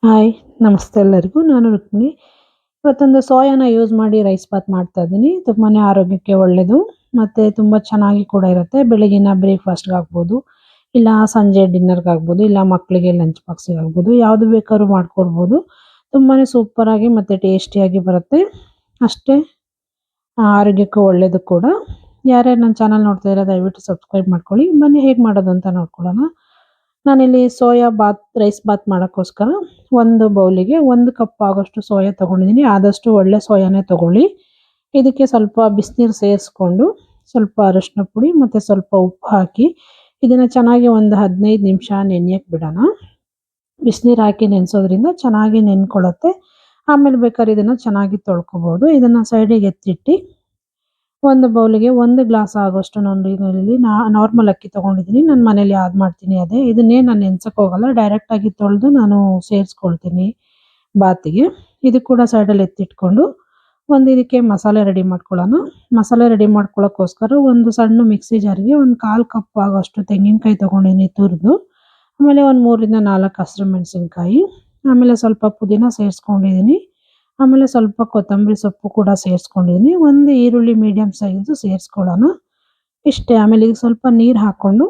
Hi ನಮಸ್ತೆ ಎಲ್ಲರಿಗೂ. ನಾನು ರುಕ್ಮಿಣಿ. ಇವತ್ತೊಂದು ಸೋಯಾನ ಯೂಸ್ ಮಾಡಿ ರೈಸ್ ಬಾತ್ ಮಾಡ್ತಾ ಇದ್ದೀನಿ. ತುಂಬಾನೇ ಆರೋಗ್ಯಕ್ಕೆ ಒಳ್ಳೆಯದು ಮತ್ತೆ ತುಂಬಾ ಚೆನ್ನಾಗಿ ಕೂಡ ಇರುತ್ತೆ. ಬೆಳಗಿನ ಬ್ರೇಕ್‌ಫಾಸ್ಟ್‌ಗೆ ಆಗ್ಬೋದು, ಇಲ್ಲ ಸಂಜೆ ಡಿನ್ನರ್‌ಗೆ ಆಗ್ಬೋದು, ಇಲ್ಲ ಮಕ್ಕಳಿಗೆ ಲಂಚ್ ಬಾಕ್ಸ್‌ಗೆ ಆಗ್ಬೋದು. ಯಾವುದು ಬೇಕಾದ್ರೂ ಮಾಡ್ಕೊಡ್ಬೋದು. ತುಂಬಾನೇ ಸೂಪರ್ ಆಗಿ ಮತ್ತೆ ಟೇಸ್ಟಿಯಾಗಿ ಬರುತ್ತೆ. ಅಷ್ಟೇ ಆರೋಗ್ಯಕ್ಕೂ ಒಳ್ಳೆಯದು ಕೂಡ. ಯಾರ್ಯಾರು ನನ್ನ ಚಾನಲ್ ನೋಡ್ತಾ ಇದ್ದೀರಾ ದಯವಿಟ್ಟು ಸಬ್ಸ್ಕ್ರೈಬ್ ಮಾಡ್ಕೊಳ್ಳಿ. ಬನ್ನಿ ಹೇಗೆ ಮಾಡೋದು ಅಂತ ನೋಡ್ಕೊಳ್ಳೋಣ. ನಾನಿಲ್ಲಿ ಸೋಯಾ ಬಾತ್ ರೈಸ್ ಬಾತ್ ಮಾಡೋಕ್ಕೋಸ್ಕರ ಒಂದು ಬೌಲಿಗೆ 1 ಕಪ್ ಆಗೋಷ್ಟು ಸೋಯಾ ತೊಗೊಂಡಿದ್ದೀನಿ. ಆದಷ್ಟು ಒಳ್ಳೆ ಸೋಯಾನೇ ತೊಗೊಳ್ಳಿ. ಇದಕ್ಕೆ ಸ್ವಲ್ಪ ಬಿಸಿನೀರು ಸೇರಿಸ್ಕೊಂಡು ಸ್ವಲ್ಪ ಅರಿಶಿನ ಪುಡಿ ಮತ್ತು ಸ್ವಲ್ಪ ಉಪ್ಪು ಹಾಕಿ ಇದನ್ನು ಚೆನ್ನಾಗಿ ಒಂದು 15 ನಿಮಿಷ ನೆನೆಯಕ್ಕೆ ಬಿಡೋಣ. ಬಿಸಿನೀರು ಹಾಕಿ ನೆನೆಸೋದ್ರಿಂದ ಚೆನ್ನಾಗಿ ನೆನ್ಕೊಳ್ಳುತ್ತೆ. ಆಮೇಲೆ ಬೇಕಾದ್ರೆ ಇದನ್ನು ಚೆನ್ನಾಗಿ ತೊಳ್ಕೊಬೋದು. ಇದನ್ನು ಸೈಡಿಗೆ ಎತ್ತಿಟ್ಟು ಒಂದು ಬೌಲಿಗೆ 1 ಗ್ಲಾಸ್ ಆಗೋಷ್ಟು ನಾನು ನಾರ್ಮಲ್ ಅಕ್ಕಿ ತೊಗೊಂಡಿದ್ದೀನಿ. ನನ್ನ ಮನೇಲಿ ಯಾವ್ದು ಮಾಡ್ತೀನಿ ಅದೇ. ಇದನ್ನೇ ನಾನು ನೆನ್ಸಕ್ಕೆ ಹೋಗಲ್ಲ. ಡೈರೆಕ್ಟಾಗಿ ತೊಳೆದು ನಾನು ಸೇರಿಸ್ಕೊಳ್ತೀನಿ ಬಾತಿಗೆ. ಇದು ಕೂಡ ಸೈಡಲ್ಲಿ ಎತ್ತಿಟ್ಕೊಂಡು ಇದಕ್ಕೆ ಮಸಾಲೆ ರೆಡಿ ಮಾಡ್ಕೊಳ್ಳೋಣ. ಮಸಾಲೆ ರೆಡಿ ಮಾಡ್ಕೊಳ್ಳೋಕ್ಕೋಸ್ಕರ ಒಂದು ಸಣ್ಣ ಮಿಕ್ಸಿ ಜಾರಿಗೆ 1/4 ಕಪ್ ಆಗೋಷ್ಟು ತೆಂಗಿನಕಾಯಿ ತೊಗೊಂಡಿದ್ದೀನಿ ತುರಿದು. ಆಮೇಲೆ ಒಂದು 3ರಿಂದ 4 ಹಸಿರು ಮೆಣಸಿನ್ಕಾಯಿ, ಆಮೇಲೆ ಸ್ವಲ್ಪ ಪುದೀನ ಸೇರಿಸ್ಕೊಂಡಿದ್ದೀನಿ. ಆಮೇಲೆ ಸ್ವಲ್ಪ ಕೊತ್ತಂಬರಿ ಸೊಪ್ಪು ಕೂಡ ಸೇರಿಸ್ಕೊಂಡಿದ್ದೀನಿ. ಒಂದು ಈರುಳ್ಳಿ ಮೀಡಿಯಮ್ ಸೈಜು ಸೇರಿಸ್ಕೊಳ್ಳೋಣ. ಇಷ್ಟೇ. ಆಮೇಲೆ ಈಗ ಸ್ವಲ್ಪ ನೀರು ಹಾಕ್ಕೊಂಡು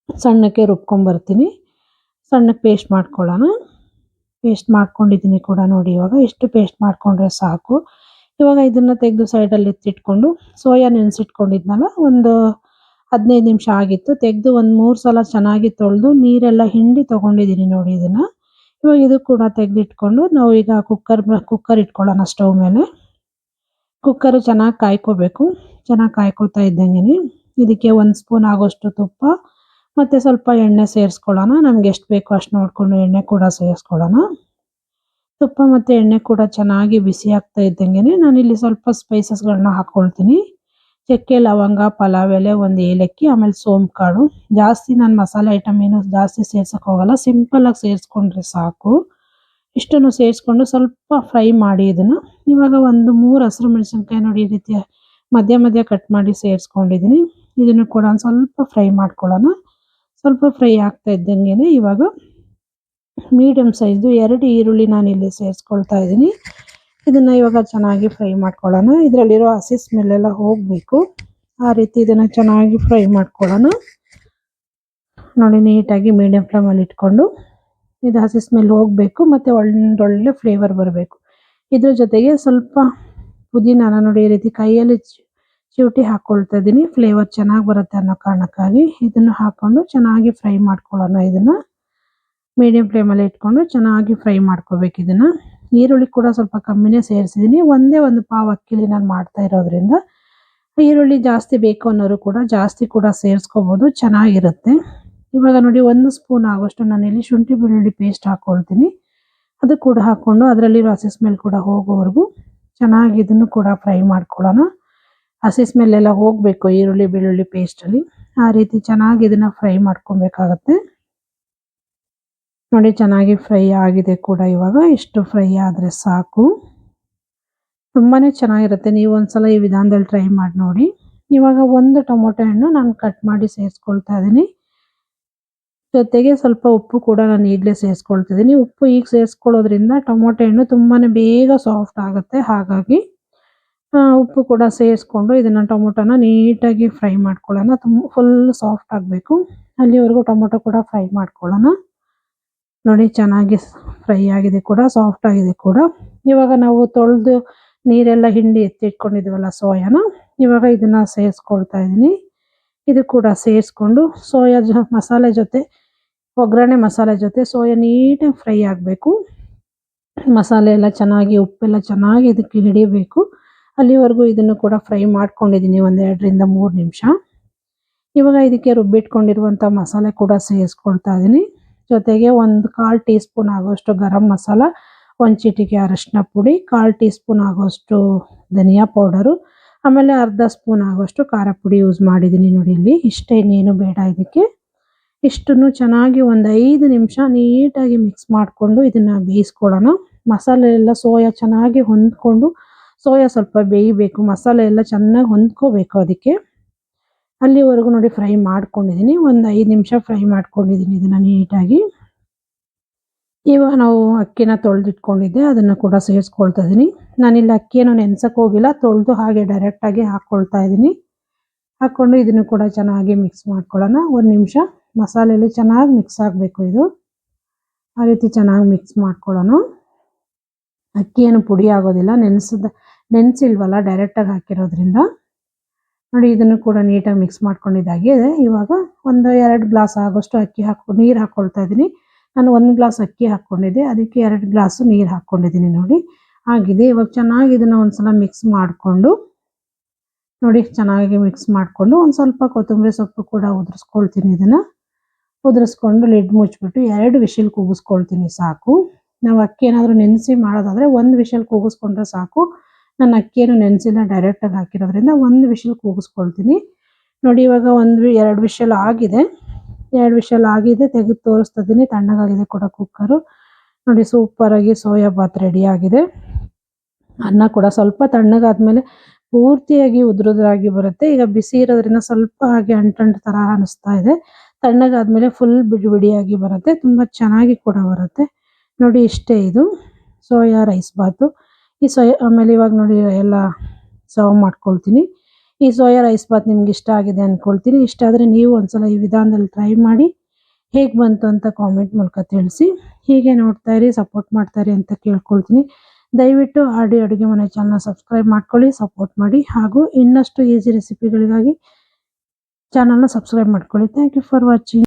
ಸಣ್ಣಕ್ಕೆ ರುಬ್ಕೊಂಬರ್ತೀನಿ. ಸಣ್ಣಕ್ಕೆ ಪೇಸ್ಟ್ ಮಾಡ್ಕೊಳ್ಳೋಣ. ಪೇಸ್ಟ್ ಮಾಡ್ಕೊಂಡಿದ್ದೀನಿ ಕೂಡ ನೋಡಿ. ಇವಾಗ ಇಷ್ಟು ಪೇಸ್ಟ್ ಮಾಡಿಕೊಂಡ್ರೆ ಸಾಕು. ಇವಾಗ ಇದನ್ನು ತೆಗೆದು ಸೈಡಲ್ಲಿ ಎತ್ತಿಟ್ಕೊಂಡು ಸೋಯಾ ನೆನೆಸಿಟ್ಕೊಂಡಿದ್ನಲ್ಲ, ಒಂದು 15 ನಿಮಿಷ ಆಗಿತ್ತು. ತೆಗೆದು ಒಂದು 3 ಸಲ ಚೆನ್ನಾಗಿ ತೊಳೆದು ನೀರೆಲ್ಲ ಹಿಂಡಿ ತೊಗೊಂಡಿದ್ದೀನಿ ನೋಡಿ ಇದನ್ನು. ಇವಾಗ ಇದು ಕೂಡ ತೆಗೆದಿಟ್ಕೊಂಡು ನಾವು ಈಗ ಕುಕ್ಕರ್ ಇಟ್ಕೊಳ್ಳೋಣ ಸ್ಟವ್ ಮೇಲೆ. ಕುಕ್ಕರು ಚೆನ್ನಾಗಿ ಕಾಯ್ಕೋಬೇಕು. ಚೆನ್ನಾಗಿ ಕಾಯ್ಕೋತಾ ಇದ್ದಂಗೆ ಇದಕ್ಕೆ 1 ಸ್ಪೂನ್ ಆಗೋಷ್ಟು ತುಪ್ಪ ಮತ್ತು ಸ್ವಲ್ಪ ಎಣ್ಣೆ ಸೇರಿಸ್ಕೊಳ್ಳೋಣ. ನಮ್ಗೆ ಎಷ್ಟು ಬೇಕೋ ಅಷ್ಟು ನೋಡಿಕೊಂಡು ಎಣ್ಣೆ ಕೂಡ ಸೇರಿಸ್ಕೊಳ್ಳೋಣ. ತುಪ್ಪ ಮತ್ತು ಎಣ್ಣೆ ಕೂಡ ಚೆನ್ನಾಗಿ ಬಿಸಿ ಆಗ್ತಾ ಇದ್ದಂಗೆ ನಾನಿಲ್ಲಿ ಸ್ವಲ್ಪ ಸ್ಪೈಸಸ್ಗಳನ್ನ ಹಾಕ್ಕೊಳ್ತೀನಿ. ಚಕ್ಕೆ, ಲವಂಗ, ಪಲಾವ್ ಎಲೆ, 1 ಏಲಕ್ಕಿ, ಆಮೇಲೆ ಸೋಂಪು ಕಾಳು. ಜಾಸ್ತಿ ನಾನು ಮಸಾಲೆ ಐಟಮ್ ಏನು ಜಾಸ್ತಿ ಸೇರ್ಸೋಕ್ಕೆ ಹೋಗಲ್ಲ. ಸಿಂಪಲ್ಲಾಗಿ ಸೇರಿಸ್ಕೊಂಡ್ರೆ ಸಾಕು. ಇಷ್ಟನ್ನು ಸೇರಿಸ್ಕೊಂಡು ಸ್ವಲ್ಪ ಫ್ರೈ ಮಾಡಿ ಇದನ್ನು. ಇವಾಗ ಒಂದು 3 ಹಸಿರು ಮೆಣಸಿನ್ಕಾಯಿ ನೋಡಿ ಈ ರೀತಿ ಮಧ್ಯ ಕಟ್ ಮಾಡಿ ಸೇರಿಸ್ಕೊಂಡಿದ್ದೀನಿ. ಇದನ್ನು ಕೂಡ ಒಂದು ಸ್ವಲ್ಪ ಫ್ರೈ ಮಾಡ್ಕೊಳ್ಳೋಣ. ಸ್ವಲ್ಪ ಫ್ರೈ ಆಗ್ತಾ ಇದ್ದಂಗೆ ಇವಾಗ ಮೀಡಿಯಮ್ ಸೈಜು 2 ಈರುಳ್ಳಿ ನಾನಿಲ್ಲಿ ಸೇರಿಸ್ಕೊಳ್ತಾ ಇದ್ದೀನಿ. ಇದನ್ನು ಇವಾಗ ಚೆನ್ನಾಗಿ ಫ್ರೈ ಮಾಡ್ಕೊಳ್ಳೋಣ. ಇದರಲ್ಲಿರೋ ಹಸಿ ಸ್ಮೆಲ್ಲೆಲ್ಲ ಹೋಗಬೇಕು. ಆ ರೀತಿ ಇದನ್ನು ಚೆನ್ನಾಗಿ ಫ್ರೈ ಮಾಡ್ಕೊಳ್ಳೋಣ. ನೋಡಿ ನೀಟಾಗಿ ಮೀಡಿಯಮ್ ಫ್ಲೇಮಲ್ಲಿ ಇಟ್ಕೊಂಡು ಇದು ಹಸಿ ಸ್ಮೆಲ್ ಹೋಗಬೇಕು ಮತ್ತು ಒಳ್ಳೆ ಫ್ಲೇವರ್ ಬರಬೇಕು. ಇದ್ರ ಜೊತೆಗೆ ಸ್ವಲ್ಪ ಪುದೀನಾನ ನೋಡಿ ಈ ರೀತಿ ಕೈಯಲ್ಲಿ ಚಿವುಟಿ ಹಾಕ್ಕೊಳ್ತಾ ಇದ್ದೀನಿ. ಫ್ಲೇವರ್ ಚೆನ್ನಾಗಿ ಬರುತ್ತೆ ಅನ್ನೋ ಕಾರಣಕ್ಕಾಗಿ ಇದನ್ನು ಹಾಕ್ಕೊಂಡು ಚೆನ್ನಾಗಿ ಫ್ರೈ ಮಾಡ್ಕೊಳ್ಳೋಣ. ಇದನ್ನು ಮೀಡಿಯಮ್ ಫ್ಲೇಮಲ್ಲಿ ಇಟ್ಕೊಂಡು ಚೆನ್ನಾಗಿ ಫ್ರೈ ಮಾಡ್ಕೋಬೇಕು. ಇದನ್ನು ಈರುಳ್ಳಿ ಕೂಡ ಸ್ವಲ್ಪ ಕಮ್ಮಿನೇ ಸೇರಿಸಿದ್ದೀನಿ. ಒಂದು ಪಾವ್ ಅಕ್ಕಿಲಿ ನಾನು ಮಾಡ್ತಾ ಇರೋದ್ರಿಂದ ಈರುಳ್ಳಿ ಜಾಸ್ತಿ ಬೇಕು ಅನ್ನೋರು ಕೂಡ ಜಾಸ್ತಿ ಕೂಡ ಸೇರಿಸ್ಕೋಬೋದು, ಚೆನ್ನಾಗಿರುತ್ತೆ. ಇವಾಗ ನೋಡಿ 1 ಸ್ಪೂನ್ ಆಗೋಷ್ಟು ನಾನಿಲ್ಲಿ ಶುಂಠಿ ಬೆಳ್ಳುಳ್ಳಿ ಪೇಸ್ಟ್ ಹಾಕ್ಕೊಳ್ತೀನಿ. ಅದು ಕೂಡ ಹಾಕ್ಕೊಂಡು ಅದರಲ್ಲಿರೋ ಹಸಿ ಸ್ಮೆಲ್ ಕೂಡ ಹೋಗೋವರೆಗೂ ಚೆನ್ನಾಗಿ ಇದನ್ನು ಕೂಡ ಫ್ರೈ ಮಾಡ್ಕೊಳ್ಳೋಣ. ಹಸಿ ಸ್ಮೆಲ್ ಎಲ್ಲ ಹೋಗಬೇಕು ಈರುಳ್ಳಿ ಬೆಳ್ಳುಳ್ಳಿ ಪೇಸ್ಟಲ್ಲಿ. ಆ ರೀತಿ ಚೆನ್ನಾಗಿ ಇದನ್ನು ಫ್ರೈ ಮಾಡ್ಕೊಬೇಕಾಗತ್ತೆ. ನೋಡಿ ಚೆನ್ನಾಗಿ ಫ್ರೈ ಆಗಿದೆ ಕೂಡ. ಇವಾಗ ಇಷ್ಟು ಫ್ರೈ ಆದರೆ ಸಾಕು. ತುಂಬಾ ಚೆನ್ನಾಗಿರುತ್ತೆ. ನೀವು ಒಂದ್ಸಲ ಈ ವಿಧಾನದಲ್ಲಿ ಟ್ರೈ ಮಾಡಿ ನೋಡಿ. ಇವಾಗ 1 ಟೊಮೊಟೊ ಹಣ್ಣು ನಾನು ಕಟ್ ಮಾಡಿ ಸೇರಿಸ್ಕೊಳ್ತಾ ಇದ್ದೀನಿ. ಜೊತೆಗೆ ಸ್ವಲ್ಪ ಉಪ್ಪು ಕೂಡ ನಾನು ಈಗಲೇ ಸೇರಿಸ್ಕೊಳ್ತಿದ್ದೀನಿ. ಉಪ್ಪು ಈಗ ಸೇರಿಸ್ಕೊಳ್ಳೋದ್ರಿಂದ ಟೊಮೊಟೊ ಹಣ್ಣು ತುಂಬಾ ಬೇಗ ಸಾಫ್ಟ್ ಆಗುತ್ತೆ. ಹಾಗಾಗಿ ಉಪ್ಪು ಕೂಡ ಸೇರಿಸ್ಕೊಂಡು ಇದನ್ನು ಟೊಮೊಟೊನ ನೀಟಾಗಿ ಫ್ರೈ ಮಾಡ್ಕೊಳ್ಳೋಣ. ಫುಲ್ ಸಾಫ್ಟ್ ಆಗಬೇಕು. ಅಲ್ಲಿವರೆಗೂ ಟೊಮೊಟೊ ಕೂಡ ಫ್ರೈ ಮಾಡ್ಕೊಳ್ಳೋಣ. ನೋಡಿ ಚೆನ್ನಾಗಿ ಫ್ರೈ ಆಗಿದೆ ಕೂಡ, ಸಾಫ್ಟ್ ಆಗಿದೆ ಕೂಡ. ಇವಾಗ ನಾವು ತೊಳೆದು ನೀರೆಲ್ಲ ಹಿಂಡಿ ಎತ್ತಿಟ್ಕೊಂಡಿದ್ದೀವಲ್ಲ ಸೋಯಾನ, ಇವಾಗ ಇದನ್ನು ಸೇರಿಸ್ಕೊಳ್ತಾ ಇದ್ದೀನಿ. ಇದು ಕೂಡ ಸೇರಿಸ್ಕೊಂಡು ಸೋಯಾ ಮಸಾಲೆ ಜೊತೆ ಒಗ್ಗರಣೆ ಮಸಾಲೆ ಜೊತೆ ಸೋಯಾ ನೀಟಾಗಿ ಫ್ರೈ ಆಗಬೇಕು. ಮಸಾಲೆ ಎಲ್ಲ ಚೆನ್ನಾಗಿ ಉಪ್ಪೆಲ್ಲ ಚೆನ್ನಾಗಿ ಇದಕ್ಕೆ ಹಿಡಿಬೇಕು. ಅಲ್ಲಿವರೆಗೂ ಇದನ್ನು ಕೂಡ ಫ್ರೈ ಮಾಡ್ಕೊಂಡಿದ್ದೀನಿ 1 2ರಿಂದ 3 ನಿಮಿಷ. ಇವಾಗ ಇದಕ್ಕೆ ರುಬ್ಬಿಟ್ಕೊಂಡಿರುವಂಥ ಮಸಾಲೆ ಕೂಡ ಸೇರಿಸ್ಕೊಳ್ತಾ ಇದ್ದೀನಿ. ಜೊತೆಗೆ 1/4 ಟೀ ಸ್ಪೂನ್ ಆಗೋಷ್ಟು ಗರಂ ಮಸಾಲ, 1 ಚಿಟಿಕೆ ಅರಿಶಿನ ಪುಡಿ, 1/4 ಟೀ ಸ್ಪೂನ್ ಆಗೋಷ್ಟು ಧನಿಯಾ ಪೌಡರು, ಆಮೇಲೆ ಅರ್ಧ ಸ್ಪೂನ್ ಆಗೋಷ್ಟು ಖಾರ ಪುಡಿ ಯೂಸ್ ಮಾಡಿದ್ದೀನಿ ನೋಡಿ ಇಲ್ಲಿ. ಇಷ್ಟೇ, ಇನ್ನೇನು ಬೇಡ ಇದಕ್ಕೆ. ಇಷ್ಟನ್ನು ಚೆನ್ನಾಗಿ ಒಂದು 5 ನಿಮಿಷ ನೀಟಾಗಿ ಮಿಕ್ಸ್ ಮಾಡಿಕೊಂಡು ಇದನ್ನು ಬೇಯಿಸ್ಕೊಳ್ಳೋಣ. ಮಸಾಲೆ ಎಲ್ಲ ಸೋಯಾ ಚೆನ್ನಾಗಿ ಹೊಂದ್ಕೊಂಡು ಸೋಯಾ ಸ್ವಲ್ಪ ಬೇಯಬೇಕು. ಮಸಾಲೆ ಎಲ್ಲ ಚೆನ್ನಾಗಿ ಹೊಂದ್ಕೋಬೇಕು ಅದಕ್ಕೆ. ಅಲ್ಲಿವರೆಗೂ ನೋಡಿ ಫ್ರೈ ಮಾಡ್ಕೊಂಡಿದ್ದೀನಿ. ಒಂದು 5 ನಿಮಿಷ ಫ್ರೈ ಮಾಡ್ಕೊಂಡಿದ್ದೀನಿ ಇದನ್ನು ನೀಟಾಗಿ. ಇವಾಗ ನಾವು ಅಕ್ಕಿನ ತೊಳೆದಿಟ್ಕೊಂಡಿದ್ದೆ ಅದನ್ನು ಕೂಡ ಸೇರಿಸ್ಕೊಳ್ತಾ ಇದ್ದೀನಿ. ನಾನಿಲ್ಲಿ ಅಕ್ಕಿಯನ್ನು ನೆನೆಸಕ್ಕೆ ಹೋಗಿಲ್ಲ, ತೊಳೆದು ಹಾಗೆ ಡೈರೆಕ್ಟಾಗಿ ಹಾಕ್ಕೊಳ್ತಾ ಇದ್ದೀನಿ. ಹಾಕ್ಕೊಂಡು ಇದನ್ನು ಕೂಡ ಚೆನ್ನಾಗಿ ಮಿಕ್ಸ್ ಮಾಡ್ಕೊಳ್ಳೋಣ. ಒಂದು ನಿಮಿಷ ಮಸಾಲೆಯಲ್ಲಿ ಚೆನ್ನಾಗಿ ಮಿಕ್ಸ್ ಆಗಬೇಕು ಇದು. ಆ ರೀತಿ ಚೆನ್ನಾಗಿ ಮಿಕ್ಸ್ ಮಾಡ್ಕೊಳ್ಳೋಣ. ಅಕ್ಕಿ ಏನು ಪುಡಿ ಆಗೋದಿಲ್ಲ, ನೆನೆಸಿಲ್ವಲ್ಲ ಡೈರೆಕ್ಟಾಗಿ ಹಾಕಿರೋದ್ರಿಂದ. ನೋಡಿ ಇದನ್ನು ಕೂಡ ನೀಟಾಗಿ ಮಿಕ್ಸ್ ಮಾಡ್ಕೊಂಡಿದ್ದಾಗಿದೆ. ಇವಾಗ ಒಂದು 2 ಗ್ಲಾಸ್ ಆಗೋಷ್ಟು ನೀರು ಹಾಕ್ಕೊಳ್ತಾ ಇದ್ದೀನಿ. ನಾನು 1 ಗ್ಲಾಸ್ ಅಕ್ಕಿ ಹಾಕ್ಕೊಂಡಿದ್ದೆ, ಅದಕ್ಕೆ 2 ಗ್ಲಾಸು ನೀರು ಹಾಕ್ಕೊಂಡಿದ್ದೀನಿ ನೋಡಿ. ಆಗಿದೆ. ಇವಾಗ ಚೆನ್ನಾಗಿ ಇದನ್ನು ಒಂದ್ಸಲ ಮಿಕ್ಸ್ ಮಾಡಿಕೊಂಡು ನೋಡಿ, ಚೆನ್ನಾಗಿ ಮಿಕ್ಸ್ ಮಾಡಿಕೊಂಡು ಒಂದು ಸ್ವಲ್ಪ ಕೊತ್ತಂಬರಿ ಸೊಪ್ಪು ಕೂಡ ಉದುರಿಸ್ಕೊಳ್ತೀನಿ. ಇದನ್ನು ಉದುರಿಸ್ಕೊಂಡು ಲಿಡ್ ಮುಚ್ಚಿಬಿಟ್ಟು 2 ವಿಷಲ್ ಕೂಗಿಸ್ಕೊಳ್ತೀನಿ ಸಾಕು. ನಾವು ಅಕ್ಕಿ ಏನಾದರೂ ನೆನೆಸಿ ಮಾಡೋದಾದರೆ 1 ವಿಷಲ್ ಕೂಗಿಸ್ಕೊಂಡ್ರೆ ಸಾಕು. ನಾನು ಅಕ್ಕಿಯನ್ನು ನೆನೆಸಿಲ್ಲ, ಡೈರೆಕ್ಟಾಗಿ ಹಾಕಿರೋದ್ರಿಂದ 1 ವಿಷಲ್ ಕೂಗಿಸ್ಕೊಳ್ತೀನಿ. ನೋಡಿ ಇವಾಗ 2 ವಿಷಲ್ ಆಗಿದೆ. 2 ವಿಷಲ್ ಆಗಿದೆ, ತೆಗೆದು ತೋರಿಸ್ತಾ ಇದ್ದೀನಿ. ತಣ್ಣಗಾಗಿದೆ ಕೂಡ ಕುಕ್ಕರು. ನೋಡಿ ಸೂಪರಾಗಿ ಸೋಯಾ ಬಾತ್ ರೆಡಿ ಆಗಿದೆ. ಅನ್ನ ಕೂಡ ಸ್ವಲ್ಪ ತಣ್ಣಗಾದ್ಮೇಲೆ ಪೂರ್ತಿಯಾಗಿ ಉದುರಾಗಿ ಬರುತ್ತೆ. ಈಗ ಬಿಸಿ ಇರೋದ್ರಿಂದ ಸ್ವಲ್ಪ ಹಾಗೆ ಅಂಟಂಟು ಥರ ಅನಿಸ್ತಾ ಇದೆ. ತಣ್ಣಗಾದ್ಮೇಲೆ ಫುಲ್ ಬಿಡಿ ಬಿಡಿಯಾಗಿ ಬರುತ್ತೆ, ತುಂಬ ಚೆನ್ನಾಗಿ ಕೂಡ ಬರುತ್ತೆ. ನೋಡಿ ಇಷ್ಟೇ, ಇದು ಸೋಯಾ ರೈಸ್ ಬಾತು. ಆಮೇಲೆ ಇವಾಗ ನೋಡಿ ಎಲ್ಲ ಸರ್ವ್ ಮಾಡ್ಕೊಳ್ತೀನಿ. ಈ ಸೋಯಾ ರೈಸ್ ಬಾತ್ ನಿಮ್ಗೆ ಇಷ್ಟ ಆಗಿದೆ ಅಂದ್ಕೊಳ್ತೀನಿ. ಇಷ್ಟ ಆದರೆ ನೀವು ಒಂದ್ಸಲ ಈ ವಿಧಾನದಲ್ಲಿ ಟ್ರೈ ಮಾಡಿ ಹೇಗೆ ಬಂತು ಅಂತ ಕಾಮೆಂಟ್ ಮೂಲಕ ತಿಳಿಸಿ. ಹೀಗೆ ನೋಡ್ತಾ ಇರಿ, ಸಪೋರ್ಟ್ ಮಾಡ್ತಾ ಇರಿ ಅಂತ ಕೇಳ್ಕೊಳ್ತೀನಿ. ದಯವಿಟ್ಟು ಅಡುಗೆ ಮನೆ ಚಾನಲ್ನ ಸಬ್ಸ್ಕ್ರೈಬ್ ಮಾಡ್ಕೊಳ್ಳಿ, ಸಪೋರ್ಟ್ ಮಾಡಿ. ಹಾಗೂ ಇನ್ನಷ್ಟು ಈಸಿ ರೆಸಿಪಿಗಳಿಗಾಗಿ ಚಾನಲ್ನ ಸಬ್ಸ್ಕ್ರೈಬ್ ಮಾಡ್ಕೊಳ್ಳಿ. Thank you for watching.